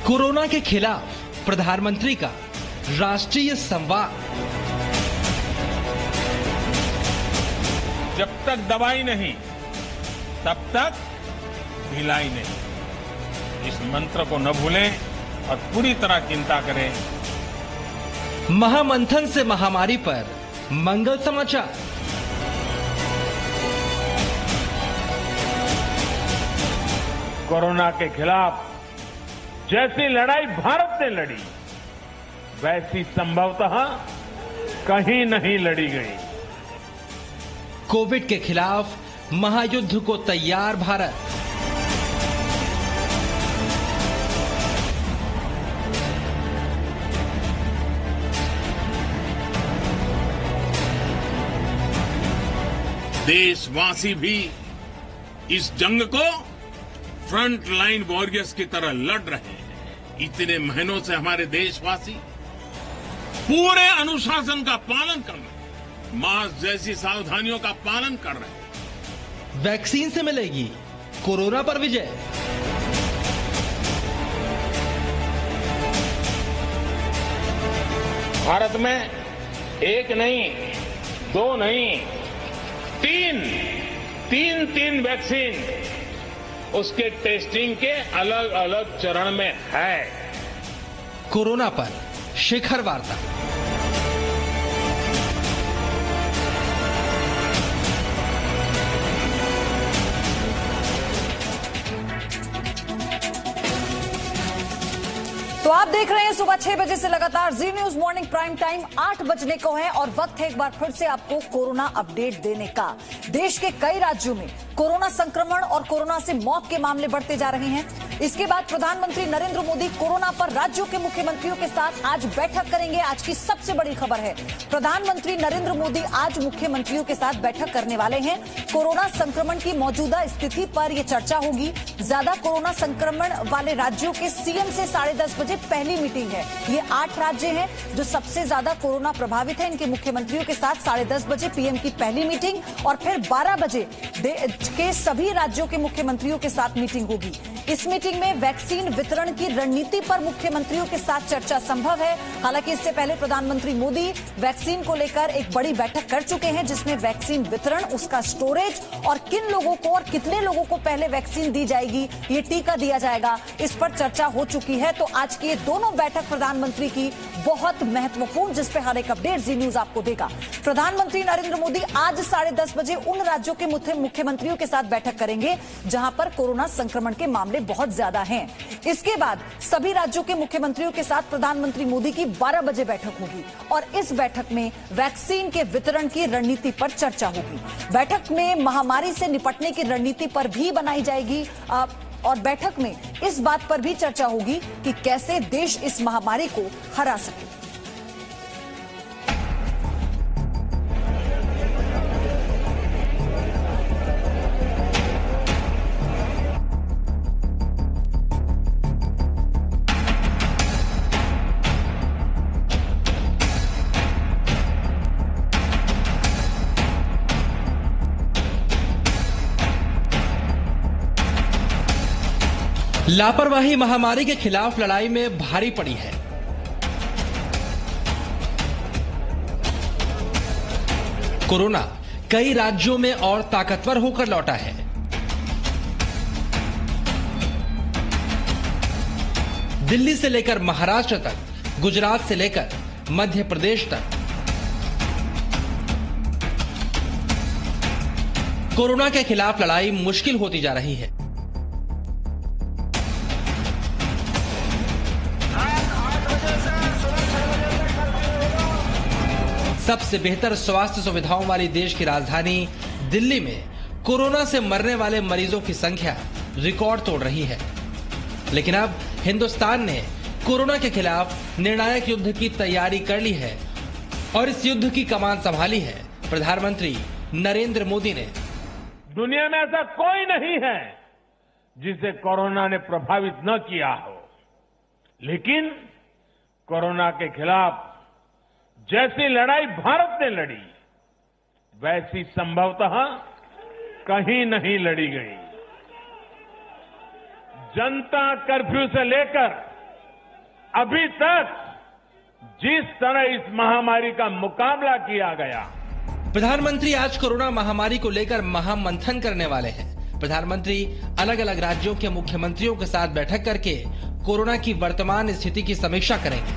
Corona के खिलाफ प्रधानमंत्री का राष्ट्रीय संवाद। जब तक दवाई नहीं तब तक ढिलाई नहीं, इस मंत्र को न भूलें और पूरी तरह चिंता करें। महामंथन से महामारी पर मंगल समाचार। कोरोना के खिलाफ जैसी लड़ाई भारत ने लड़ी, वैसी संभवतः कहीं नहीं लड़ी गई। कोविड के खिलाफ महायुद्ध को तैयार भारत। देशवासी भी इस जंग को फ्रंट लाइन वॉरियर्स की तरह लड़ रहे हैं। इतने महीनों से हमारे देशवासी पूरे अनुशासन का पालन कर रहे हैं, मास्क जैसी सावधानियों का पालन कर रहे हैं। वैक्सीन से मिलेगी कोरोना पर विजय। भारत में एक नहीं, दो नहीं, तीन वैक्सीन उसके टेस्टिंग के अलग अलग चरण में है। कोरोना पर शिखर वार्ता। तो आप देख रहे हैं सुबह 6 बजे से लगातार जी न्यूज मॉर्निंग प्राइम टाइम 8 बजने को है और वक्त है एक बार फिर से आपको कोरोना अपडेट देने का। देश के कई राज्यों में कोरोना संक्रमण और कोरोना से मौत के मामले बढ़ते जा रहे हैं। इसके बाद प्रधानमंत्री नरेंद्र मोदी कोरोना पर राज्यों के मुख्यमंत्रियों के साथ आज बैठक करेंगे। आज की सबसे बड़ी खबर है, प्रधानमंत्री नरेंद्र मोदी आज मुख्यमंत्रियों के साथ बैठक करने वाले हैं। कोरोना संक्रमण की मौजूदा स्थिति पर यह चर्चा होगी। ज्यादा कोरोना संक्रमण वाले राज्यों के सीएम से 10:30 बजे पहली मीटिंग है। ये 8 राज्य हैं जो सबसे ज्यादा कोरोना प्रभावित हैं। इनके मुख्यमंत्रियों के साथ 10:30 बजे पीएम की पहली मीटिंग और फिर 12 बजे के सभी राज्यों के मुख्यमंत्रियों के साथ मीटिंग होगी। इस मीटिंग में वैक्सीन वितरण की रणनीति पर मुख्यमंत्रियों के साथ चर्चा संभव है। हालांकि इससे पहले प्रधानमंत्री मोदी वैक्सीन को लेकर एक बड़ी बैठक कर चुके हैं, जिसमें वैक्सीन वितरण, उसका स्टोरेज और किन लोगों को और कितने लोगों को पहले वैक्सीन दी जाएगी, ये टीका दिया जाएगा, इस पर चर्चा हो चुकी है। तो आज की ये दोनों बैठक प्रधानमंत्री की बहुत महत्वपूर्ण, जिस पे हर एक अपडेट जी न्यूज आपको देगा। प्रधानमंत्री नरेंद्र मोदी आज 10:30 बजे उन राज्यों के मुख्यमंत्रियों के साथ बैठक करेंगे जहां पर कोरोना संक्रमण के मामले बहुत ज्यादा हैं। इसके बाद सभी राज्यों के मुख्यमंत्रियों के साथ प्रधानमंत्री मोदी की 12 बजे बैठक होगी और इस बैठक में वैक्सीन के वितरण की रणनीति पर चर्चा होगी। बैठक में महामारी से निपटने की रणनीति पर भी बनाई जाएगी और बैठक में इस बात पर भी चर्चा होगी कि कैसे देश इस महामारी को हरा सके। लापरवाही महामारी के खिलाफ लड़ाई में भारी पड़ी है। कोरोना कई राज्यों में और ताकतवर होकर लौटा है। दिल्ली से लेकर महाराष्ट्र तक, गुजरात से लेकर मध्य प्रदेश तक कोरोना के खिलाफ लड़ाई मुश्किल होती जा रही है। सबसे बेहतर स्वास्थ्य सुविधाओं वाली देश की राजधानी दिल्ली में कोरोना से मरने वाले मरीजों की संख्या रिकॉर्ड तोड़ रही है। लेकिन अब हिंदुस्तान ने कोरोना के खिलाफ निर्णायक युद्ध की तैयारी कर ली है और इस युद्ध की कमान संभाली है प्रधानमंत्री नरेंद्र मोदी ने। दुनिया में ऐसा कोई नहीं है जिसे कोरोना ने प्रभावित न किया हो, लेकिन कोरोना के खिलाफ जैसी लड़ाई भारत ने लड़ी, वैसी संभवतः कहीं नहीं लड़ी गई। जनता कर्फ्यू से लेकर अभी तक जिस तरह इस महामारी का मुकाबला किया गया। प्रधानमंत्री आज कोरोना महामारी को लेकर महामंथन करने वाले हैं। प्रधानमंत्री अलग अलग राज्यों के मुख्यमंत्रियों के साथ बैठक करके कोरोना की वर्तमान स्थिति की समीक्षा करेंगे।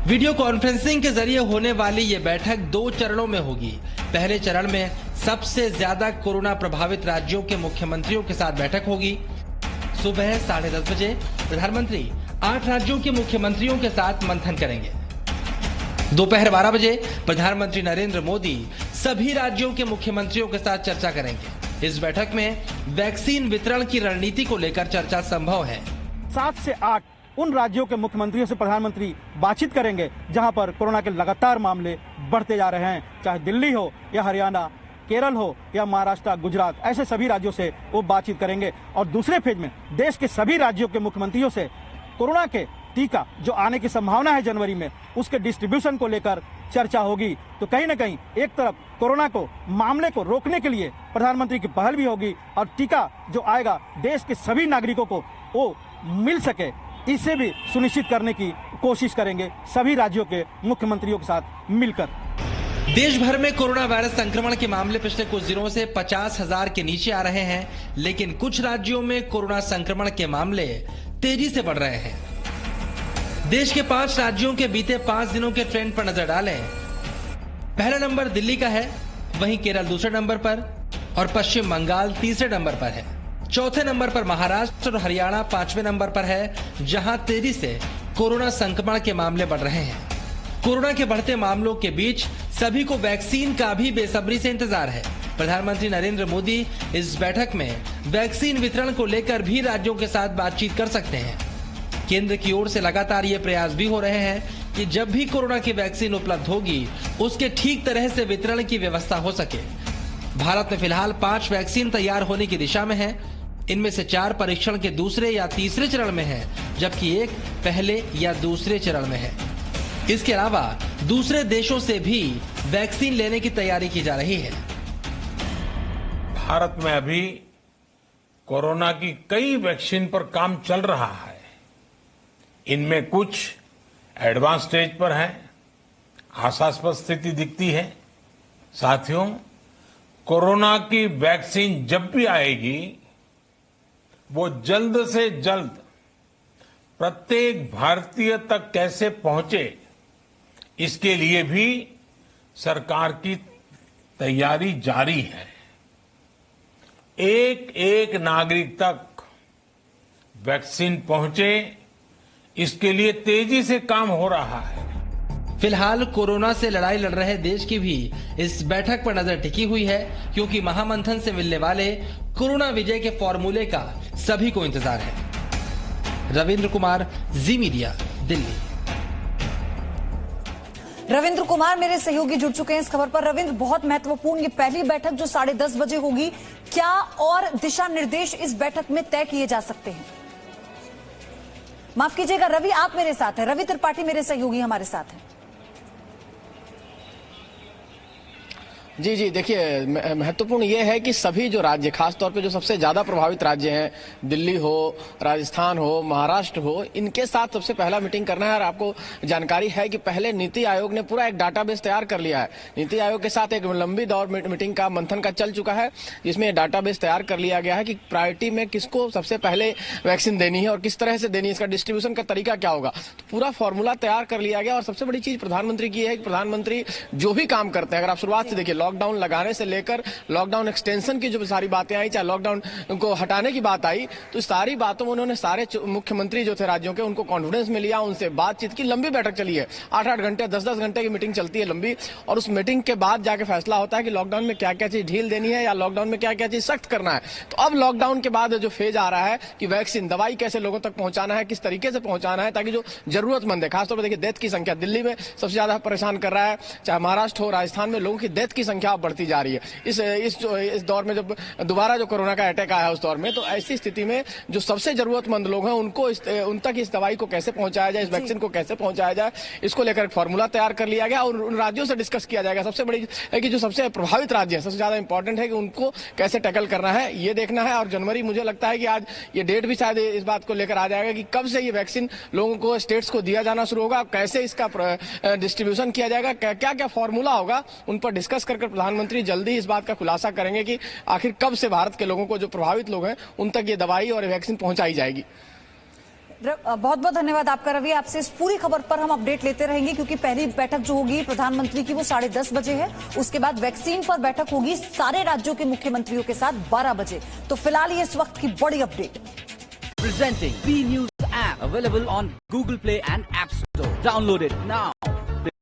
वीडियो कॉन्फ्रेंसिंग के जरिए होने वाली ये बैठक 2 चरणों में होगी। पहले चरण में सबसे ज्यादा कोरोना प्रभावित राज्यों के मुख्यमंत्रियों के साथ बैठक होगी। सुबह 10:30 बजे प्रधानमंत्री 8 राज्यों के मुख्यमंत्रियों के साथ मंथन करेंगे। दोपहर 12 बजे प्रधानमंत्री नरेंद्र मोदी सभी राज्यों के मुख्यमंत्रियों के साथ चर्चा करेंगे। इस बैठक में वैक्सीन वितरण की रणनीति को लेकर चर्चा संभव है। 7 से 8 उन राज्यों के मुख्यमंत्रियों से प्रधानमंत्री बातचीत करेंगे जहां पर कोरोना के लगातार मामले बढ़ते जा रहे हैं, चाहे दिल्ली हो या हरियाणा, केरल हो या महाराष्ट्र, गुजरात, ऐसे सभी राज्यों से वो बातचीत करेंगे। और दूसरे फेज में देश के सभी राज्यों के मुख्यमंत्रियों से कोरोना के टीका जो आने की संभावना है जनवरी में, उसके डिस्ट्रीब्यूशन को लेकर चर्चा होगी। तो कहीं न कहीं एक तरफ कोरोना को मामले को रोकने के लिए प्रधानमंत्री की पहल भी होगी और टीका जो आएगा देश के सभी नागरिकों को वो मिल सके, इसे भी सुनिश्चित करने की कोशिश करेंगे सभी राज्यों के मुख्यमंत्रियों के साथ मिलकर। देश भर में कोरोना वायरस संक्रमण के मामले पिछले कुछ दिनों से 50,000 के नीचे आ रहे हैं, लेकिन कुछ राज्यों में कोरोना संक्रमण के मामले तेजी से बढ़ रहे हैं। देश के 5 राज्यों के बीते 5 दिनों के ट्रेंड पर नजर डालें। पहला नंबर दिल्ली का है, वहीं केरल दूसरे नंबर पर और पश्चिम बंगाल तीसरे नंबर पर है। चौथे नंबर पर महाराष्ट्र और हरियाणा 5वें नंबर पर है, जहां तेजी से कोरोना संक्रमण के मामले बढ़ रहे हैं। कोरोना के बढ़ते मामलों के बीच सभी को वैक्सीन का भी बेसब्री से इंतजार है। प्रधानमंत्री नरेंद्र मोदी इस बैठक में वैक्सीन वितरण को लेकर भी राज्यों के साथ बातचीत कर सकते हैं। केंद्र की ओर से लगातार ये प्रयास भी हो रहे हैं कि जब भी कोरोना की वैक्सीन उपलब्ध होगी उसके ठीक तरह से वितरण की व्यवस्था हो सके। भारत में फिलहाल 5 वैक्सीन तैयार होने की दिशा में है। इनमें से 4 परीक्षण के दूसरे या तीसरे चरण में है, जबकि 1 पहले या दूसरे चरण में है। इसके अलावा दूसरे देशों से भी वैक्सीन लेने की तैयारी की जा रही है। भारत में अभी कोरोना की कई वैक्सीन पर काम चल रहा है। इनमें कुछ एडवांस स्टेज पर है, आशास्पद स्थिति दिखती है। साथियों, कोरोना की वैक्सीन जब भी आएगी वो जल्द से जल्द प्रत्येक भारतीय तक कैसे पहुंचे, इसके लिए भी सरकार की तैयारी जारी है। एक एक नागरिक तक वैक्सीन पहुंचे, इसके लिए तेजी से काम हो रहा है। फिलहाल कोरोना से लड़ाई लड़ रहे देश की भी इस बैठक पर नजर टिकी हुई है, क्योंकि महामंथन से मिलने वाले कोरोना विजय के फॉर्मूले का सभी को इंतजार है। रविंद्र कुमार, जी मीडिया, दिल्ली। रविंद्र कुमार मेरे सहयोगी जुड़ चुके हैं इस खबर पर। रविंद्र, बहुत महत्वपूर्ण ये पहली बैठक जो 10:30 बजे होगी, क्या और दिशा निर्देश इस बैठक में तय किए जा सकते हैं? माफ कीजिएगा रवि, आप मेरे साथ हैं। रवि त्रिपाठी मेरे सहयोगी हमारे साथ हैं। जी, देखिए महत्वपूर्ण ये है कि सभी जो राज्य, खासतौर पे जो सबसे ज्यादा प्रभावित राज्य हैं, दिल्ली हो, राजस्थान हो, महाराष्ट्र हो, इनके साथ सबसे पहला मीटिंग करना है। और आपको जानकारी है कि पहले नीति आयोग ने पूरा एक डाटाबेस तैयार कर लिया है। नीति आयोग के साथ एक लंबी दौर मीटिंग का मंथन का चल चुका है, जिसमें डाटाबेस तैयार कर लिया गया है कि प्रायोरिटी में किसको सबसे पहले वैक्सीन देनी है और किस तरह से देनी है, इसका डिस्ट्रीब्यूशन का तरीका क्या होगा, तो पूरा फॉर्मूला तैयार कर लिया गया। और सबसे बड़ी चीज प्रधानमंत्री की है कि प्रधानमंत्री जो भी काम करते हैं, अगर आप शुरुआत से देखिए, लॉकडाउन लगाने से लेकर लॉकडाउन एक्सटेंशन की जो सारी बातें आई, चाहे लॉकडाउन को हटाने की बात आई, तो सारी बातों में उन्होंने सारे मुख्यमंत्री जो थे राज्यों के, उनको कॉन्फिडेंस में लिया, उनसे बातचीत की। लंबी बैठक चली है, 8-8 घंटे, 10-10 घंटे की मीटिंग चलती है लंबी। और उस मीटिंग के बाद जाके फैसला होता है कि लॉकडाउन में क्या क्या चीज ढील देनी है या लॉकडाउन में क्या क्या चीज सख्त करना है। तो अब लॉकडाउन के बाद जो फेज आ रहा है कि वैक्सीन, दवाई कैसे लोगों तक पहुंचाना है, किस तरीके से पहुंचाना है, ताकि जो जरूरतमंद है, खासतौर पर देखिए डेथ की संख्या दिल्ली में सबसे ज्यादा परेशान कर रहा है, चाहे महाराष्ट्र हो, राजस्थान में लोगों की डेथ की संख्या संख्या बढ़ती जा रही है। इस दौर में जब दोबारा जो कोरोना का अटैक आया उस दौर में, तो ऐसी स्थिति में जो सबसे जरूरतमंद लोग हैं उनको उन तक इस दवाई को कैसे पहुंचाया जाए, इस वैक्सीन को कैसे पहुंचाया जाए, इसको लेकर एक फॉर्मूला तैयार कर लिया गया और उन राज्यों से डिस्कस किया जाएगा। सबसे बड़ी है कि जो सबसे प्रभावित राज्य है, सबसे ज्यादा इंपॉर्टेंट है कि उनको कैसे टैकल करना है, ये देखना है। और जनवरी, मुझे लगता है कि आज ये डेट भी शायद इस बात को लेकर आ जाएगा कि कब से ये वैक्सीन लोगों को, स्टेट्स को दिया जाना शुरू होगा, कैसे इसका डिस्ट्रीब्यूशन किया जाएगा, क्या क्या फॉर्मूला होगा, उन पर डिस्कस कर प्रधानमंत्री जल्दी इस बात का खुलासा करेंगे कि आखिर कब से भारत के लोगों को, जो प्रभावित लोग हैं, उन तक ये दवाई और वैक्सीन पहुंचाई जाएगी। बहुत बहुत धन्यवाद आपका रवि। आपसे इस पूरी खबर पर हम अपडेट लेते रहेंगे, क्योंकि पहली बैठक जो होगी प्रधानमंत्री की वो 10:30 बजे है। उसके बाद वैक्सीन पर बैठक होगी सारे राज्यों के मुख्यमंत्रियों के साथ 12 बजे। तो फिलहाल ये इस वक्त की बड़ी update. Presenting B News app, available on Google Play and App Store. Download it now.